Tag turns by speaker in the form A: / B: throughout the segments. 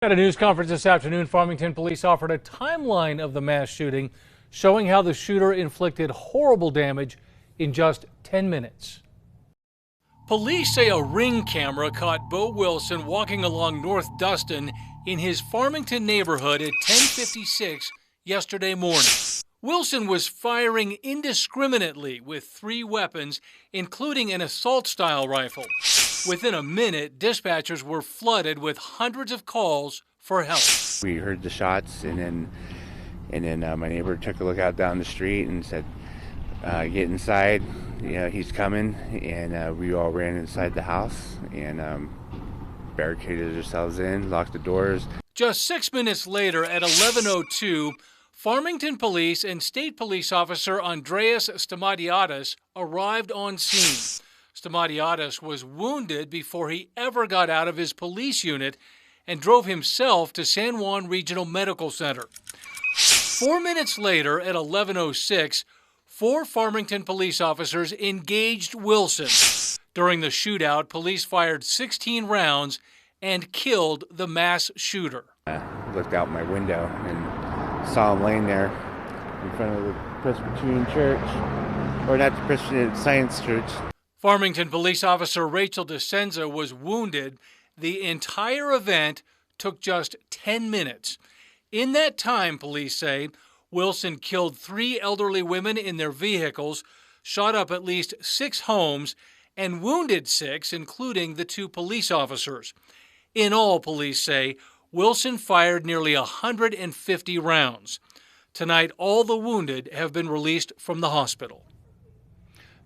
A: At a news conference this afternoon, Farmington police offered a timeline of the mass shooting, showing how the shooter inflicted horrible damage in just 10 minutes. Police say a Ring camera caught Bo Wilson walking along North Dustin in his Farmington neighborhood at 10:56 yesterday morning. Wilson was firing indiscriminately with 3 weapons, including an assault-style rifle. Within a minute, dispatchers were flooded with hundreds of calls for help.
B: We heard the shots, and then my neighbor took a look out down the street and said, "Get inside, he's coming." And we all ran inside the house and barricaded ourselves in, locked the doors.
A: Just 6 minutes later, at 11:02, Farmington police and state police officer Andreas Stamatiadis arrived on scene. Stamatiadis was wounded before he ever got out of his police unit and drove himself to San Juan Regional Medical Center. 4 minutes later, at 11:06, 4 Farmington police officers engaged Wilson. During the shootout, police fired 16 rounds and killed the mass shooter.
B: I looked out my window and saw him laying there in front of the Presbyterian Church, or not the Presbyterian Science Church.
A: Farmington police officer Rachel DeSenza was wounded. The entire event took just 10 minutes. In that time, police say, Wilson killed 3 elderly women in their vehicles, shot up at least 6 homes, and wounded 6, including the 2 police officers. In all, police say, Wilson fired nearly 150 rounds. Tonight, all the wounded have been released from the hospital.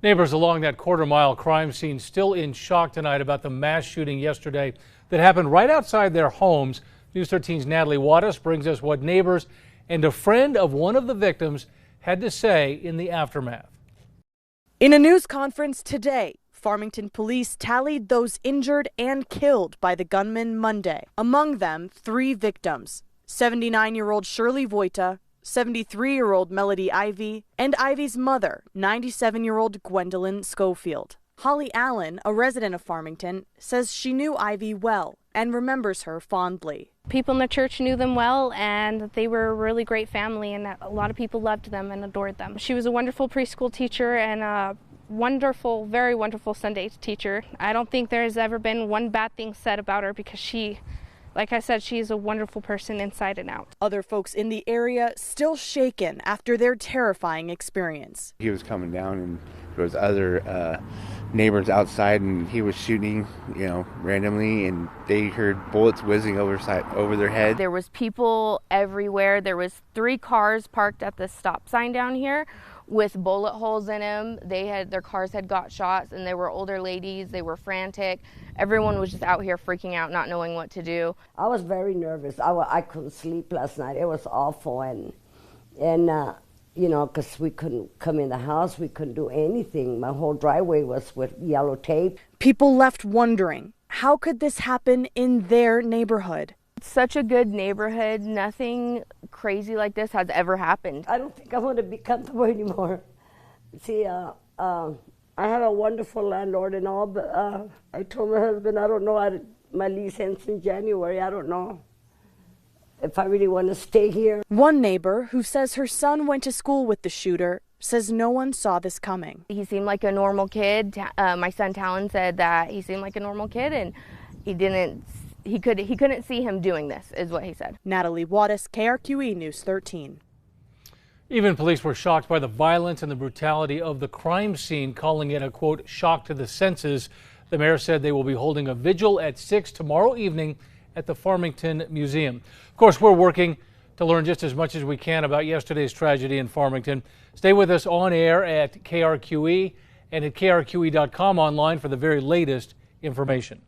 A: Neighbors along that quarter-mile crime scene still in shock tonight about the mass shooting yesterday that happened right outside their homes. News 13's Natalie Wattis brings us what neighbors and a friend of one of the victims had to say in the aftermath.
C: In a news conference today, Farmington police tallied those injured and killed by the gunman Monday. Among them, 3 victims: 79-year-old Shirley Voita, 73-year-old Melody Ivy, and Ivy's mother, 97-year-old Gwendolyn Schofield. Holly Allen, a resident of Farmington, says she knew Ivy well and remembers her fondly.
D: People in the church knew them well, and they were a really great family, and a lot of people loved them and adored them. She was a wonderful preschool teacher and a wonderful, very wonderful Sunday teacher. I don't think there's ever been one bad thing said about her because like I said, she is a wonderful person inside and out.
C: Other folks in the area still shaken after their terrifying experience.
B: He was coming down, and there was other neighbors outside, and he was shooting, randomly, and they heard bullets whizzing over their head.
E: There was people everywhere. There was 3 cars parked at the stop sign down here with bullet holes in them. Their cars had got shots, and they were older ladies. They were frantic. Everyone was just out here freaking out, not knowing what to do.
F: I was very nervous. I couldn't sleep last night. It was awful, and because we couldn't come in the house, we couldn't do anything. My whole driveway was with yellow tape.
C: People left wondering, how could this happen in their neighborhood?
E: It's such a good neighborhood. Nothing crazy like this has ever happened.
F: I don't think I want to be comfortable anymore. See, I have a wonderful landlord and all, but I told my husband, I don't know, my lease ends in January. I don't know if I really want to stay here.
C: One neighbor, who says her son went to school with the shooter, says no one saw this coming.
E: He seemed like a normal kid. My son Talon said that he seemed like a normal kid, and he couldn't see him doing this, is what he said.
C: Natalie Wattis, KRQE News 13.
A: Even police were shocked by the violence and the brutality of the crime scene, calling it a, quote, shock to the senses. The mayor said they will be holding a vigil at 6 tomorrow evening at the Farmington Museum. Of course, we're working to learn just as much as we can about yesterday's tragedy in Farmington. Stay with us on air at KRQE and at KRQE.com online for the very latest information.